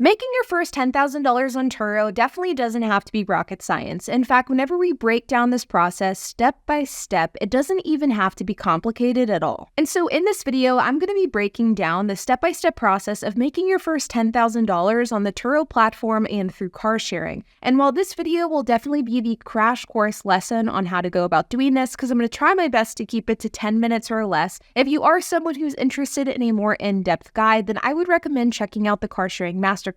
Making your first $10,000 on Turo definitely doesn't have to be rocket science. In fact, whenever we break down this process step by step, it doesn't even have to be complicated at all. And so in this video, I'm going to be breaking down the step-by-step process of making your first $10,000 on the Turo platform and through car sharing. And while this video will definitely be the crash course lesson on how to go about doing this, because I'm going to try my best to keep it to 10 minutes or less, if you are someone who's interested in a more in-depth guide, then I would recommend checking out the car sharing masterclass.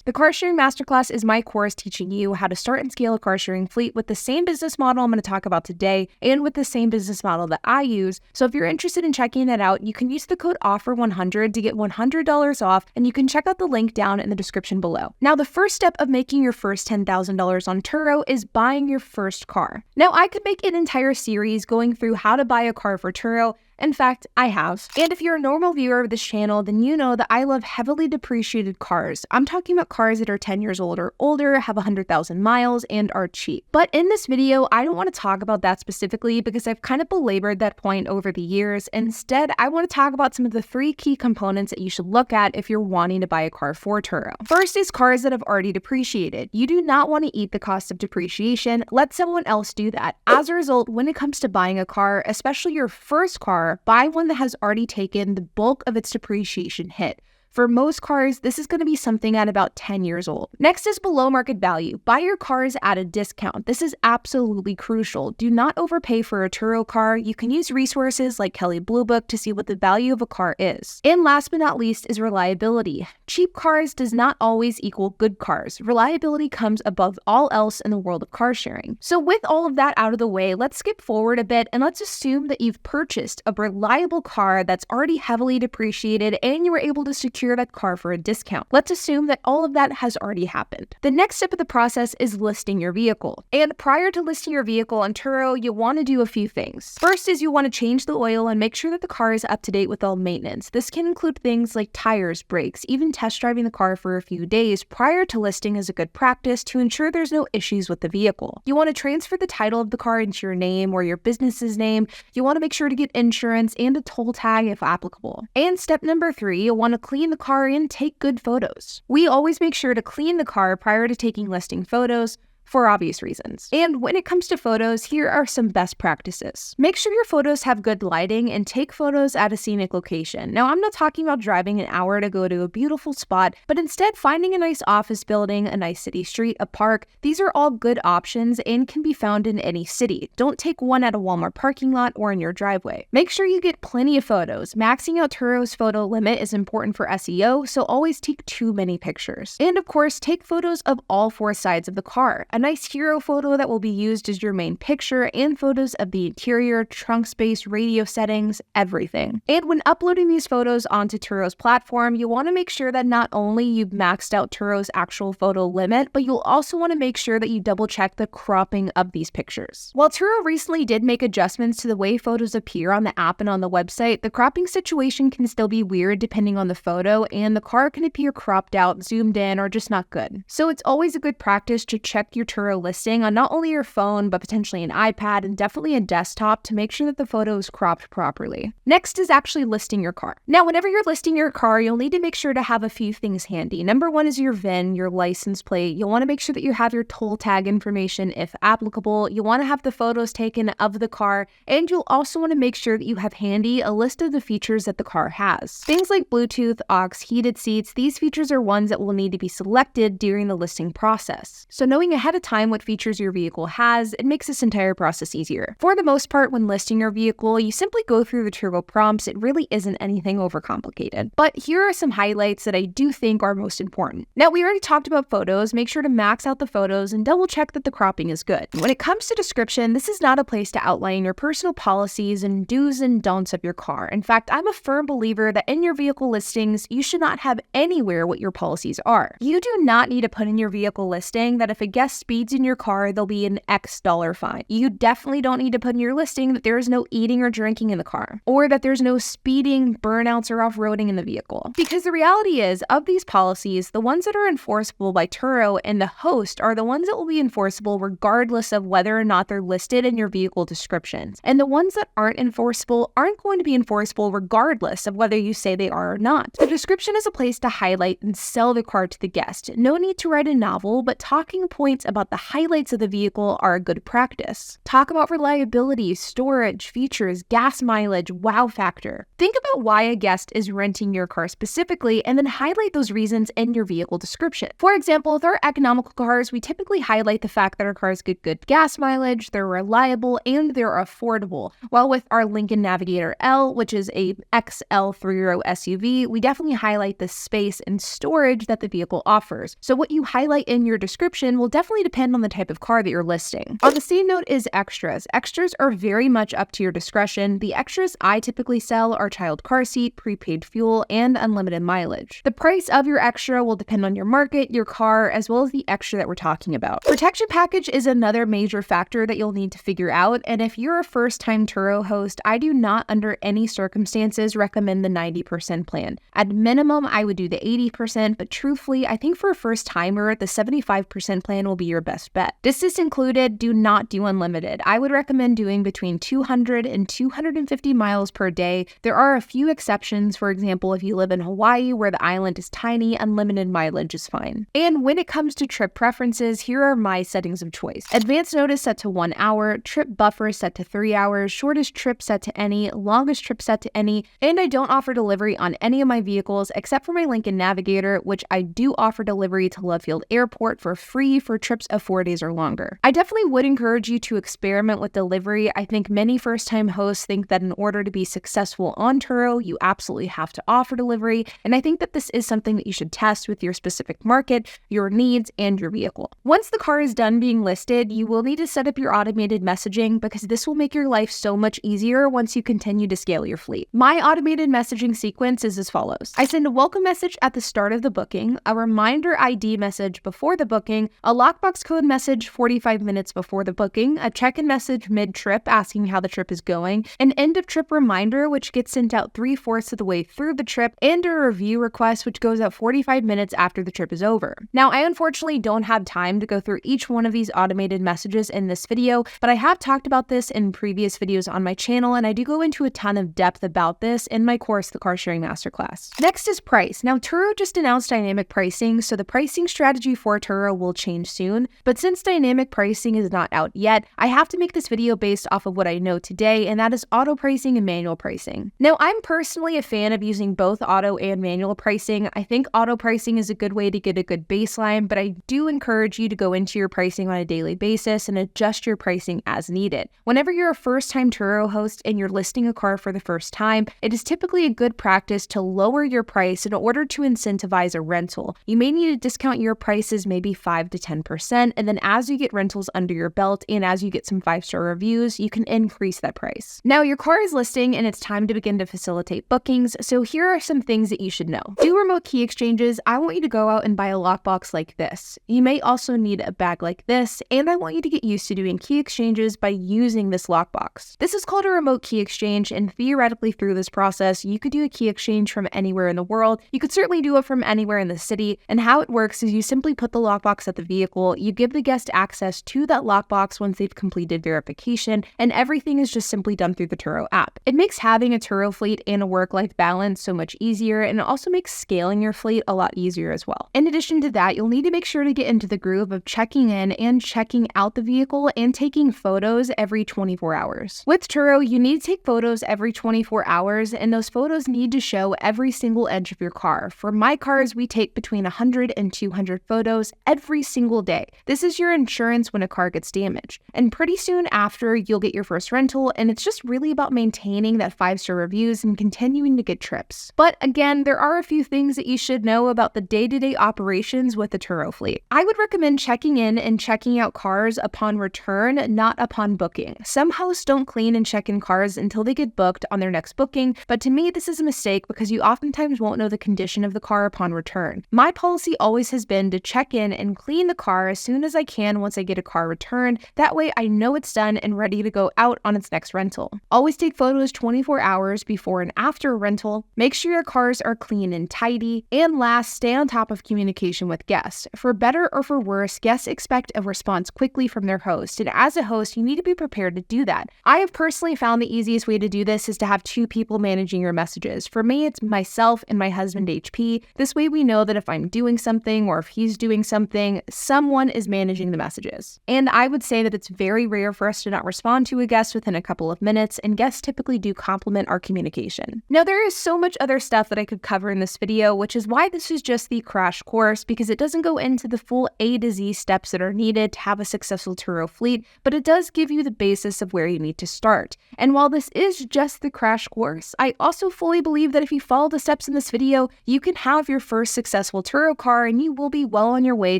The Car Sharing Masterclass is my course teaching you how to start and scale a car sharing fleet with the same business model I'm going to talk about today and with the same business model that I use. So if you're interested in checking that out, you can use the code OFFER100 to get $100 off, and you can check out the link down in the description below. Now, the first step of making your first $10,000 on Turo is buying your first car. Now, I could make an entire series going through how to buy a car for Turo. In fact, I have. And if you're a normal viewer of this channel, then you know that I love heavily depreciated cars. I'm talking about cars that are 10 years old or older, have 100,000 miles, and are cheap. But in this video, I don't want to talk about that specifically because I've kind of belabored that point over the years. Instead, I want to talk about some of the 3 key components that you should look at if you're wanting to buy a car for Turo. First is cars that have already depreciated. You do not want to eat the cost of depreciation. Let someone else do that. As a result, when it comes to buying a car, especially your first car, buy one that has already taken the bulk of its depreciation hit. For most cars, this is going to be something at about 10 years old. Next is below market value. Buy your cars at a discount. This is absolutely crucial. Do not overpay for a Turo car. You can use resources like Kelley Blue Book to see what the value of a car is. And last but not least is reliability. Cheap cars does not always equal good cars. Reliability comes above all else in the world of car sharing. So with all of that out of the way, let's skip forward a bit and let's assume that you've purchased a reliable car that's already heavily depreciated and you were able to secure that car for a discount. Let's assume that all of that has already happened. The next step of the process is listing your vehicle. And prior to listing your vehicle on Turo, you want to do a few things. First is you want to change the oil and make sure that the car is up to date with all maintenance. This can include things like tires, brakes, even test driving the car for a few days prior to listing is a good practice to ensure there's no issues with the vehicle. You want to transfer the title of the car into your name or your business's name. You want to make sure to get insurance and a toll tag if applicable. And step number 3, you want to clean the car and take good photos. We always make sure to clean the car prior to taking listing photos, for obvious reasons. And when it comes to photos, here are some best practices. Make sure your photos have good lighting and take photos at a scenic location. Now, I'm not talking about driving an hour to go to a beautiful spot, but instead finding a nice office building, a nice city street, a park. These are all good options and can be found in any city. Don't take one at a Walmart parking lot or in your driveway. Make sure you get plenty of photos. Maxing out Turo's photo limit is important for SEO, so always take too many pictures. And of course, take photos of all 4 sides of the car. A nice hero photo that will be used as your main picture and photos of the interior, trunk space, radio settings, everything. And when uploading these photos onto Turo's platform, you want to make sure that not only you've maxed out Turo's actual photo limit, but you'll also want to make sure that you double check the cropping of these pictures. While Turo recently did make adjustments to the way photos appear on the app and on the website, the cropping situation can still be weird depending on the photo, and the car can appear cropped out, zoomed in, or just not good. So it's always a good practice to check your Turo listing on not only your phone, but potentially an iPad and definitely a desktop to make sure that the photo is cropped properly. Next is actually listing your car. Now, whenever you're listing your car, you'll need to make sure to have a few things handy. Number 1 is your VIN, your license plate. You'll want to make sure that you have your toll tag information if applicable. You'll want to have the photos taken of the car, and you'll also want to make sure that you have handy a list of the features that the car has. Things like Bluetooth, aux, heated seats, these features are ones that will need to be selected during the listing process. So knowing ahead of time what features your vehicle has, it makes this entire process easier. For the most part, when listing your vehicle, you simply go through the Turo prompts. It really isn't anything overcomplicated. But here are some highlights that I do think are most important. Now, we already talked about photos. Make sure to max out the photos and double check that the cropping is good. When it comes to description, this is not a place to outline your personal policies and do's and don'ts of your car. In fact, I'm a firm believer that in your vehicle listings, you should not have anywhere what your policies are. You do not need to put in your vehicle listing that if a guest speeds in your car, there'll be an X dollar fine. You definitely don't need to put in your listing that there is no eating or drinking in the car, or that there's no speeding, burnouts, or off-roading in the vehicle. Because the reality is, of these policies, the ones that are enforceable by Turo and the host are the ones that will be enforceable regardless of whether or not they're listed in your vehicle descriptions. And the ones that aren't enforceable aren't going to be enforceable regardless of whether you say they are or not. The description is a place to highlight and sell the car to the guest. No need to write a novel, but talking points about the highlights of the vehicle are a good practice. Talk about reliability, storage, features, gas mileage, wow factor. Think about why a guest is renting your car specifically, and then highlight those reasons in your vehicle description. For example, with our economical cars, we typically highlight the fact that our cars get good gas mileage, they're reliable, and they're affordable. While with our Lincoln Navigator L, which is a XL 3-row SUV, we definitely highlight the space and storage that the vehicle offers. So what you highlight in your description will definitely depend on the type of car that you're listing. On the same note is extras. Extras are very much up to your discretion. The extras I typically sell are child car seat, prepaid fuel, and unlimited mileage. The price of your extra will depend on your market, your car, as well as the extra that we're talking about. Protection package is another major factor that you'll need to figure out, and if you're a first-time Turo host, I do not under any circumstances recommend the 90% plan. At minimum, I would do the 80%, but truthfully, I think for a first-timer, the 75% plan will be your best bet. Distance included, do not do unlimited. I would recommend doing between 200 and 250 miles per day. There are a few exceptions. For example, if you live in Hawaii where the island is tiny, unlimited mileage is fine. And when it comes to trip preferences, here are my settings of choice. Advance notice set to 1 hour, trip buffer set to 3 hours, shortest trip set to any, longest trip set to any, and I don't offer delivery on any of my vehicles except for my Lincoln Navigator, which I do offer delivery to Love Field Airport for free for trips of 4 days or longer. I definitely would encourage you to experiment with delivery. I think many first-time hosts think that in order to be successful on Turo, you absolutely have to offer delivery, and I think that this is something that you should test with your specific market, your needs, and your vehicle. Once the car is done being listed, you will need to set up your automated messaging because this will make your life so much easier once you continue to scale your fleet. My automated messaging sequence is as follows. I send a welcome message at the start of the booking, a reminder ID message before the booking, a lockbox code message 45 minutes before the booking, a check-in message mid-trip asking how the trip is going, an end-of-trip reminder which gets sent out 3/4 of the way through the trip, and a review request which goes out 45 minutes after the trip is over. Now, I unfortunately don't have time to go through each one of these automated messages in this video, but I have talked about this in previous videos on my channel, and I do go into a ton of depth about this in my course, the Car Sharing Masterclass. Next is price. Now, Turo just announced dynamic pricing, so the pricing strategy for Turo will change soon, but since dynamic pricing is not out yet, I have to make this video based off of what I know today, and that is auto pricing and manual pricing. Now, I'm personally a fan of using both auto and manual pricing. I think auto pricing is a good way to get a good baseline, but I do encourage you to go into your pricing on a daily basis and adjust your pricing as needed. Whenever you're a first-time Turo host and you're listing a car for the first time, it is typically a good practice to lower your price in order to incentivize a rental. You may need to discount your prices maybe 5 to 10%, and then as you get rentals under your belt and as you get some 5-star reviews, you can increase that price. Now, your car is listing and it's time to begin to facilitate bookings, so here are some things that you should know. Do remote key exchanges. I want you to go out and buy a lockbox like this. You may also need a bag like this, and I want you to get used to doing key exchanges by using this lockbox. This is called a remote key exchange, and theoretically through this process, you could do a key exchange from anywhere in the world. You could certainly do it from anywhere in the city, and how it works is you simply put the lockbox at the vehicle, you give the guest access to that lockbox once they've completed verification, and everything is just simply done through the Turo app. It makes having a Turo fleet and a work-life balance so much easier, and it also makes scaling your fleet a lot easier as well. In addition to that, you'll need to make sure to get into the groove of checking in and checking out the vehicle and taking photos every 24 hours. With Turo, you need to take photos every 24 hours, and those photos need to show every single edge of your car. For my cars, we take between 100 and 200 photos every single day. This is your insurance when a car gets damaged. And pretty soon after, you'll get your first rental, and it's just really about maintaining that 5-star reviews and continuing to get trips. But again, there are a few things that you should know about the day-to-day operations with the Turo fleet. I would recommend checking in and checking out cars upon return, not upon booking. Some hosts don't clean and check in cars until they get booked on their next booking, but to me, this is a mistake because you oftentimes won't know the condition of the car upon return. My policy always has been to check in and clean the car as soon as I can once I get a car returned. That way I know it's done and ready to go out on its next rental. Always take photos 24 hours before and after a rental. Make sure your cars are clean and tidy. And last, stay on top of communication with guests. For better or for worse, guests expect a response quickly from their host, and as a host, you need to be prepared to do that. I have personally found the easiest way to do this is to have two people managing your messages. For me, it's myself and my husband HP. This way we know that if I'm doing something or if he's doing something, someone is managing the messages. And I would say that it's very rare for us to not respond to a guest within a couple of minutes, and guests typically do compliment our communication. Now, there is so much other stuff that I could cover in this video, which is why this is just the crash course, because it doesn't go into the full A to Z steps that are needed to have a successful Turo fleet, but it does give you the basis of where you need to start. And while this is just the crash course, I also fully believe that if you follow the steps in this video, you can have your first successful Turo car and you will be well on your way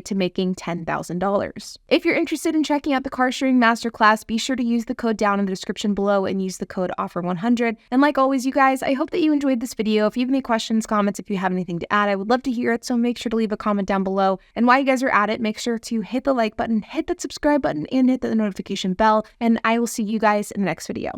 to making $10,000. If you're interested in checking out the car sharing masterclass, be sure to use the code down in the description below and use the code OFFER100. And like always, you guys, I hope that you enjoyed this video. If you have any questions, comments, if you have anything to add, I would love to hear it, so make sure to leave a comment down below. And while you guys are at it, make sure to hit the like button, hit that subscribe button, and hit the notification bell, and I will see you guys in the next video.